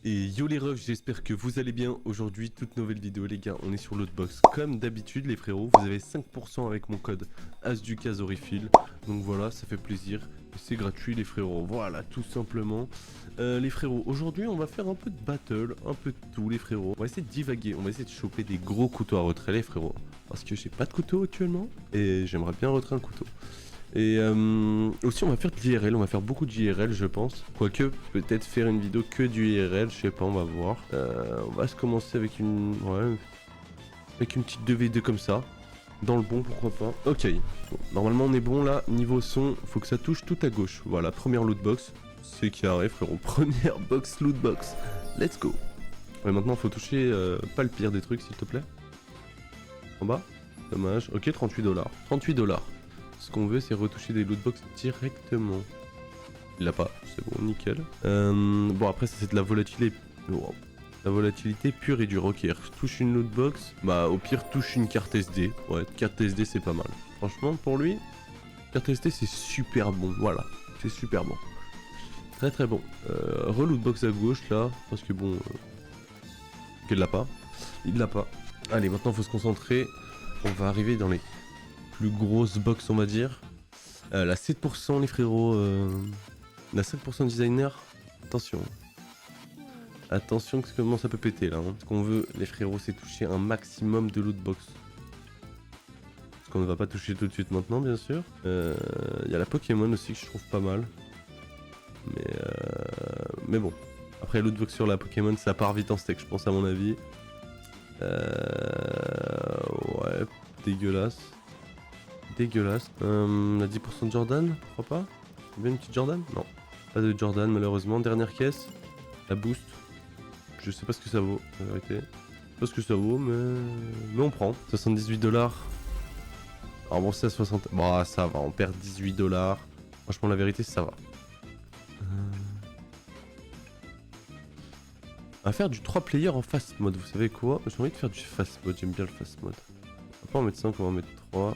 Et yo les refs, j'espère que vous allez bien. Aujourd'hui, toute nouvelle vidéo les gars, on est sur l'Outbox. Comme d'habitude les frérots, vous avez 5% avec mon code ASDUCASORIFIL. Donc voilà, ça fait plaisir. Et c'est gratuit les frérots, voilà tout simplement. Les frérots, aujourd'hui on va faire un peu de battle, un peu de tout les frérots. On va essayer de divaguer, on va essayer de choper des gros couteaux à retrait les frérots. Parce que j'ai pas de couteau actuellement et j'aimerais bien retrait un couteau. Et aussi on va faire de l'IRL, on va faire beaucoup de JRL je pense. Quoique peut-être faire une vidéo que du IRL, je sais pas, on va voir. On va se commencer avec une... Ouais, avec une petite 2v2 comme ça. Dans le bon, pourquoi pas. Ok, bon, normalement on est bon là, niveau son, faut que ça touche tout à gauche. Voilà, première lootbox, c'est carré frérot, première box lootbox. Let's go. Ouais, maintenant faut toucher pas le pire des trucs s'il te plaît. En bas, dommage. Ok, 38$. 38$. Ce qu'on veut, c'est retoucher des lootbox directement. Il l'a pas, c'est bon, nickel. Bon, après, ça c'est de la volatilité. Wow. La volatilité pure et dure. Ok, touche une lootbox. Bah, au pire, touche une carte SD. Ouais, carte SD, c'est pas mal. Franchement, pour lui, carte SD, c'est super bon. Voilà, c'est super bon. Très très bon. Relootbox à gauche là, parce que bon. Il l'a pas. Il l'a pas. Allez, maintenant, faut se concentrer. On va arriver dans les plus grosse box on va dire. La 7% les frérots. La 5% designer. Attention. Attention que comment ça peut péter là. Hein. Ce qu'on veut les frérots c'est toucher un maximum de loot box. Ce qu'on ne va pas toucher tout de suite maintenant bien sûr. Il y a la Pokémon aussi que je trouve pas mal. Mais bon. Après loot box sur la Pokémon ça part vite en steak je pense à mon avis. Ouais. Dégueulasse. Dégueulasse. La 10% de Jordan, pourquoi pas? Bien une petite Jordan? Non. Pas de Jordan malheureusement. Dernière caisse. La boost. Je sais pas ce que ça vaut, la vérité. Je sais pas ce que ça vaut, mais on prend. 78$. Alors bon, c'est à 60. Bon, ça va, on perd 18$. Franchement, la vérité, ça va. On va faire du 3 player en fast mode. Vous savez quoi? J'ai envie de faire du fast mode. J'aime bien le fast mode. On va pas en mettre 5, on va en mettre 3.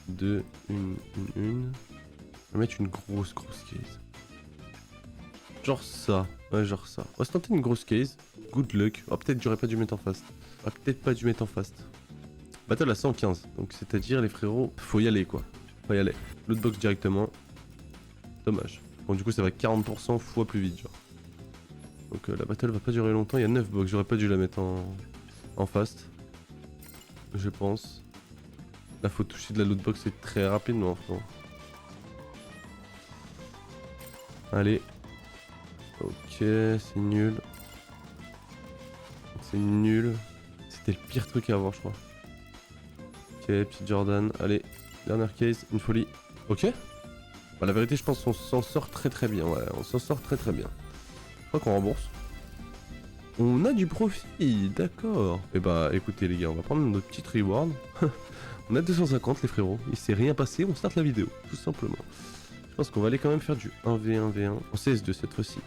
2, 1. On va mettre une grosse case. Genre ça. Ouais, genre ça. On va se tenter une grosse case. Good luck. Oh, peut-être j'aurais pas dû mettre en fast. Ah, peut-être pas dû mettre en fast. Battle à 115. Donc, c'est-à-dire, les frérots, faut y aller quoi. Faut y aller. Lootbox directement. Dommage. Bon, du coup, ça va 40% fois plus vite, genre. Donc, la battle va pas durer longtemps. Il y a 9 box. J'aurais pas dû la mettre en fast. Je pense. Là, faut toucher de la lootbox très rapidement, frérot. Allez. Ok, c'est nul. C'est nul. C'était le pire truc à avoir, je crois. Ok, petite Jordan. Allez, dernière case, une folie. Ok. Bah, la vérité, je pense qu'on s'en sort très très bien. Ouais, on s'en sort très très bien. Je crois qu'on rembourse. On a du profit, d'accord. Et bah, écoutez les gars, on va prendre notre petite reward. On a 250 les frérots. Il s'est rien passé, on start la vidéo, tout simplement. Je pense qu'on va aller quand même faire du 1v1v1 en CS2 cette fois-ci.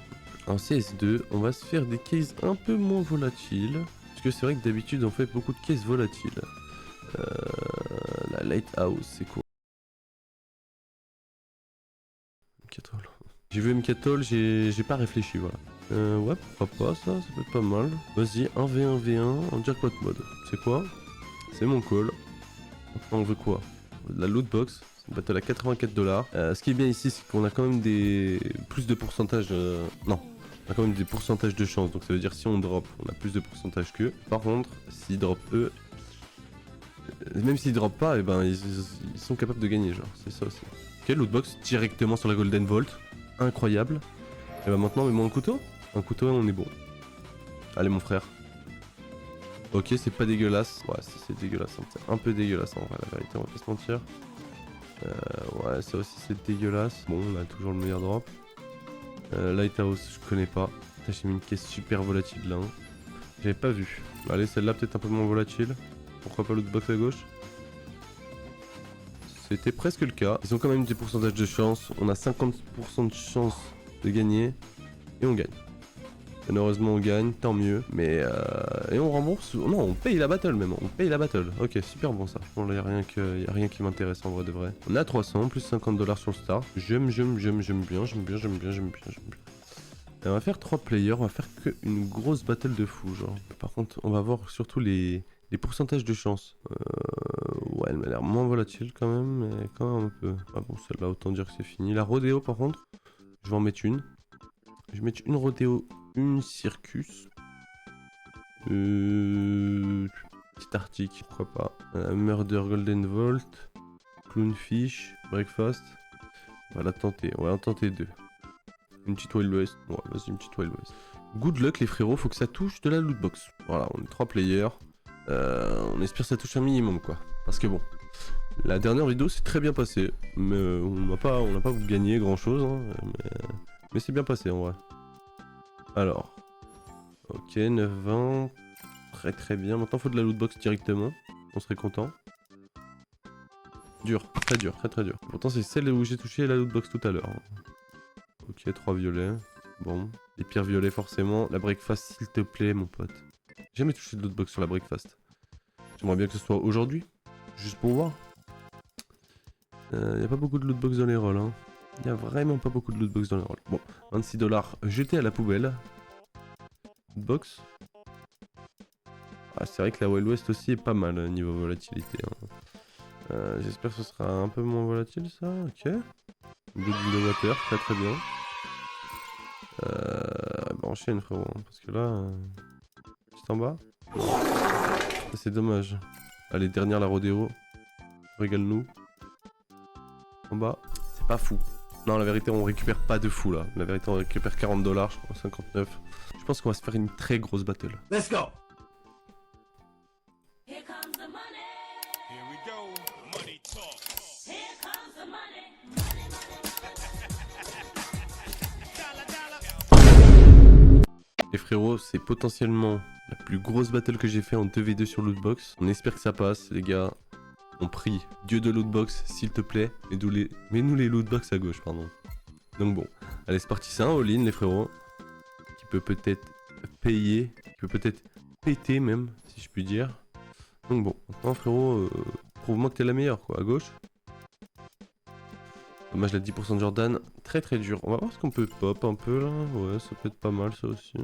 En CS2, on va se faire des cases un peu moins volatiles. Parce que c'est vrai que d'habitude, on fait beaucoup de cases volatiles. La Lighthouse, c'est quoi? M4. J'ai vu M4, j'ai pas réfléchi, voilà. Ouais, pourquoi pas, ça peut être pas mal. Vas-y, 1v1v1 en jackpot mode. C'est quoi? C'est mon call. Maintenant, on veut quoi? La lootbox. C'est une battle à 84$. Ce qui est bien ici, c'est qu'on a quand même des... plus de pourcentage... Non. On a quand même des pourcentages de chance. Donc ça veut dire si on drop, on a plus de pourcentage qu'eux. Par contre, s'ils drop eux... Même s'ils drop pas, et ben, ils sont capables de gagner, genre. C'est ça aussi. Ok, lootbox directement sur la Golden Vault. Incroyable. Et bah maintenant, mets-moi un couteau. Un couteau et on est bon. Allez, mon frère. Ok, c'est pas dégueulasse. Ouais, c'est dégueulasse. Hein. C'est un peu dégueulasse en vrai, la vérité, on va pas se mentir. Ouais, ça aussi c'est dégueulasse. Bon, on a toujours le meilleur drop. Lighthouse, je connais pas. J'ai mis une caisse super volatile là. Hein. J'avais pas vu. Allez, celle-là peut-être un peu moins volatile. Pourquoi pas l'autre box à gauche? C'était presque le cas. Ils ont quand même des pourcentages de chance. On a 50% de chance de gagner. Et on gagne. Malheureusement on gagne, tant mieux. Mais et on rembourse. Non, on paye la battle même. On paye la battle. Ok, super bon ça. Bon là y a rien qui m'intéresse en vrai de vrai. On a 300 plus 50$ sur le start. J'aime bien. Et on va faire 3 players, on va faire que une grosse battle de fou, genre. Par contre, on va voir surtout les pourcentages de chance. Ouais, elle m'a l'air moins volatile quand même, mais quand même un peu. Ah bon, celle-là, autant dire que c'est fini. La rodéo, par contre, je vais en mettre une. Je vais mettre une rodéo, une circus. Petit arctique, pourquoi pas. Murder Golden Vault, Clownfish, Breakfast. On va la tenter, on va en tenter 2. Une petite Wild West, ouais, vas-y, une petite Wild West. Good luck les frérots, faut que ça touche de la lootbox. Voilà, on est 3 players. On espère que ça touche un minimum quoi. Parce que bon, la dernière vidéo s'est très bien passée. Mais on n'a pas gagné grand chose. Hein, mais c'est bien passé en vrai. Alors, ok, 9-20. Très très bien. Maintenant, faut de la lootbox directement. On serait content. Dur, très dur, très très dur. Pourtant, c'est celle où j'ai touché la lootbox tout à l'heure. Ok, 3 violets. Bon, les pires violets forcément. La breakfast, s'il te plaît, mon pote. J'ai jamais touché de lootbox sur la breakfast. J'aimerais bien que ce soit aujourd'hui. Juste pour voir. Y a pas beaucoup de lootbox dans les rolls. Hein. Y a vraiment pas beaucoup de lootbox dans les rolls. Bon, 26 $. Jeté à la poubelle. Lootbox. Ah, c'est vrai que la Wild West aussi est pas mal niveau volatilité. Hein. J'espère que ce sera un peu moins volatile ça. Ok. Good de water, très très bien. Bah enchaîne frérot. Hein, parce que là. Juste en bas. Ça c'est dommage. Allez, dernière la rodéo. Régale-nous. En bas. C'est pas fou. Non, la vérité, on récupère pas de fou là. La vérité, on récupère 40 $, je crois, 59. Je pense qu'on va se faire une très grosse battle. Let's go! Here comes the money. Here we go. Money talk. Here comes the money. Les frérots, c'est potentiellement la plus grosse battle que j'ai fait en 2v2 sur Lootbox. On espère que ça passe, les gars. On prie, Dieu de Lootbox, s'il te plaît, mets-nous les Lootbox à gauche, pardon. Donc bon, allez, c'est parti, c'est un all-in, les frérots. Qui peut peut-être payer, qui peut peut-être péter même, si je puis dire. Donc bon, maintenant frérot, prouve-moi que t'es la meilleure, quoi, à gauche. Dommage la 10% de Jordan, très très dur. On va voir ce qu'on peut pop un peu là, ouais, ça peut être pas mal ça aussi.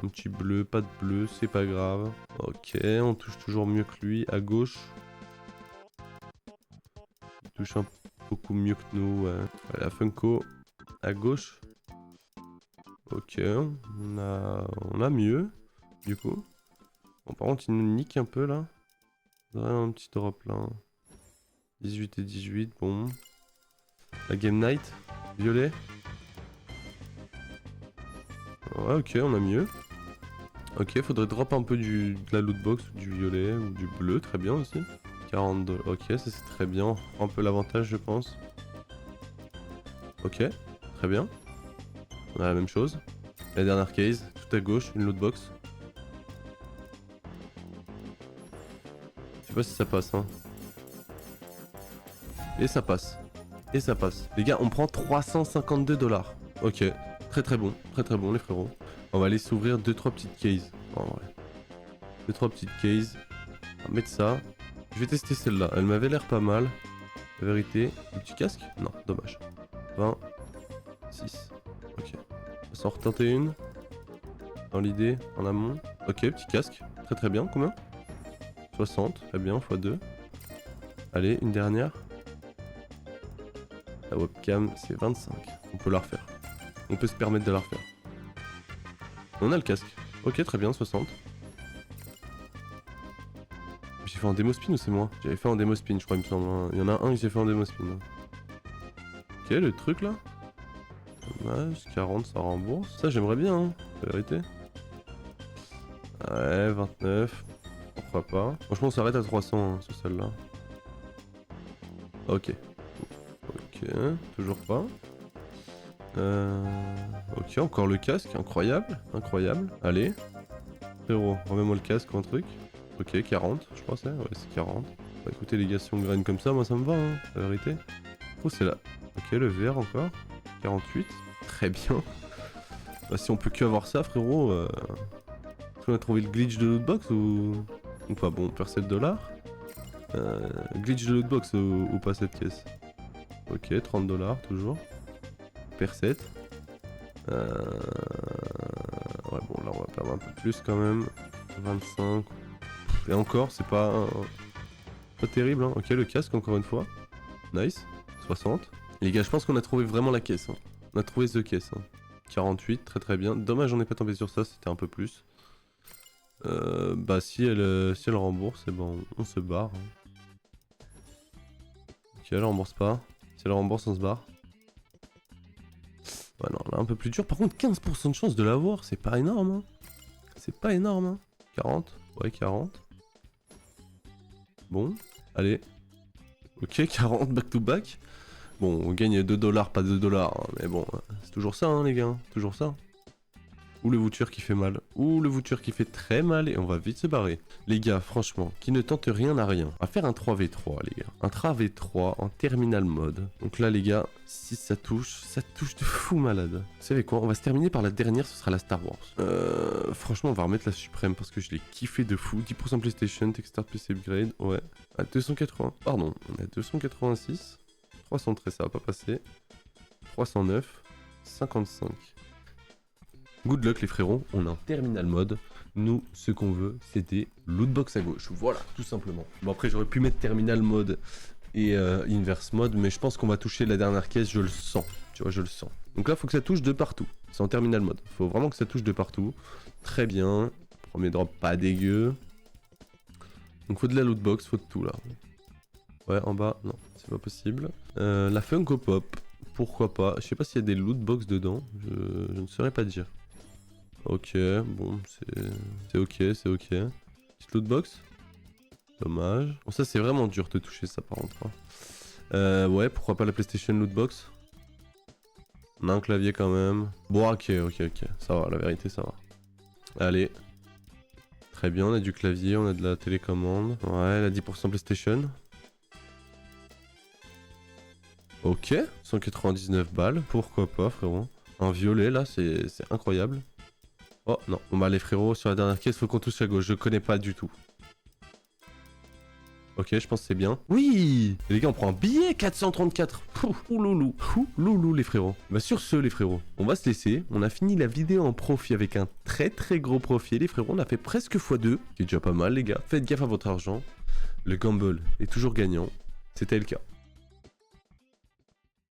Un petit bleu, pas de bleu, c'est pas grave. Ok, on touche toujours mieux que lui, à gauche. Il touche beaucoup mieux que nous, ouais. Allez, la Funko, à gauche. Ok, on a mieux, du coup. Bon, par contre, il nous nique un peu là. Un petit drop là. 18 et 18, bon. La Game Night, violet. Ouais, ok, on a mieux. Ok, faudrait drop un peu de la lootbox, ou du violet, ou du bleu, très bien aussi. 42, ok, ça c'est très bien. On prend un peu l'avantage, je pense. Ok, très bien. On a la même chose. La dernière case, tout à gauche, une lootbox. Je sais pas si ça passe, hein. Et ça passe. Et ça passe. Les gars, on prend 352 $. Ok, très bon les frérots. On va aller s'ouvrir 2-3 petites cases. En vrai. 2-3 petites cases. On va mettre ça. Je vais tester celle-là. Elle m'avait l'air pas mal. La vérité. Un petit casque? Non, dommage. 20. 6. Ok. On va s'en retenter une. Dans l'idée, en amont. Ok, petit casque. Très bien. Combien? 60. Très bien, x2. Allez, une dernière. La webcam, c'est 25. On peut la refaire. On peut se permettre de la refaire. On a le casque. Ok, très bien, 60. J'ai fait en démo spin ou c'est moi? J'avais fait en démo spin, je crois, il me semble. Il y en a un que j'ai fait en démo spin. Ok, le truc là. Dommage, 40, ça rembourse. Ça, j'aimerais bien, hein, la vérité. Ouais, 29. Pourquoi pas? Franchement, on s'arrête à 300 hein, sur celle-là. Ok. Ok, toujours pas. Ok, encore le casque, incroyable, incroyable. Allez, frérot, remets-moi le casque ou un truc. Ok, 40, je crois c'est, ouais c'est 40. Bah écoutez les gars, si on graine comme ça, moi ça me va, hein, la vérité. Oh c'est là. Ok, le vert encore, 48, très bien. Bah si on peut que avoir ça frérot, est-ce qu'on a trouvé le glitch de lootbox ou pas? Bon, on perd 7 $. Glitch de lootbox ou pas cette caisse? Ok, 30 $ toujours. Per 7. Ouais, bon, là, on va perdre un peu plus quand même. 25. Et encore, c'est pas terrible, hein. Ok, le casque, encore une fois. Nice. 60. Les gars, je pense qu'on a trouvé vraiment la caisse. Hein. On a trouvé the caisse. Hein. 48, très très bien. Dommage, on n'est pas tombé sur ça, c'était un peu plus. Bah, si elle rembourse, et bon, on se barre. Hein. Ok, elle rembourse pas. Si elle rembourse, on se barre. Ouais, non, là, un peu plus dur. Par contre, 15% de chance de l'avoir, c'est pas énorme. Hein. C'est pas énorme. Hein. 40. Ouais, 40. Bon, allez. Ok, 40 back to back. Bon, on gagne 2$, pas 2$, hein, mais bon, c'est toujours ça, hein, les gars, toujours ça. Ou le vouture qui fait mal, ou le vouture qui fait très mal, et on va vite se barrer. Les gars, franchement, qui ne tente rien n'a rien. On va faire un 3v3, les gars. Un 3v3 en terminal mode. Donc là, les gars, si ça touche de fou malade. Vous savez quoi, on va se terminer par la dernière, ce sera la Star Wars. Franchement, on va remettre la suprême, parce que je l'ai kiffé de fou. 10% PlayStation, Textart PC Upgrade, ouais. À 280, pardon, on est à 286. 313, ça va pas passer. 309, 55. Good luck les frérots, on est en terminal mode. Nous, ce qu'on veut, c'est des lootbox à gauche. Voilà, tout simplement. Bon, après, j'aurais pu mettre terminal mode et inverse mode, mais je pense qu'on va toucher la dernière caisse, je le sens. Tu vois, je le sens. Donc là, faut que ça touche de partout. C'est en terminal mode. Faut vraiment que ça touche de partout. Très bien. Premier drop, pas dégueu. Donc, faut de la lootbox, faut de tout là. Ouais, en bas, non, c'est pas possible. La Funko Pop, pourquoi pas. Je sais pas s'il y a des lootbox dedans, je ne saurais pas dire. Ok, bon, c'est ok, c'est ok. Petite lootbox. Dommage. Bon, ça c'est vraiment dur de toucher ça par contre. Hein. Ouais, pourquoi pas la PlayStation lootbox. On a un clavier quand même. Bon, ok, ça va, la vérité ça va. Allez. Très bien, on a du clavier, on a de la télécommande. Ouais, la 10% PlayStation. Ok, 199 balles, pourquoi pas frérot. Un violet là, c'est incroyable. Oh non, bon bah les frérots, sur la dernière caisse, faut qu'on touche à gauche, je connais pas du tout. Ok, je pense que c'est bien. Oui. Et les gars, on prend un billet 434. Ouloulou les frérots. Bah sur ce les frérots, on va se laisser. On a fini la vidéo en profit avec un très gros profit. Les frérots, on a fait presque x2, qui est déjà pas mal les gars. Faites gaffe à votre argent. Le gamble est toujours gagnant. C'était le cas.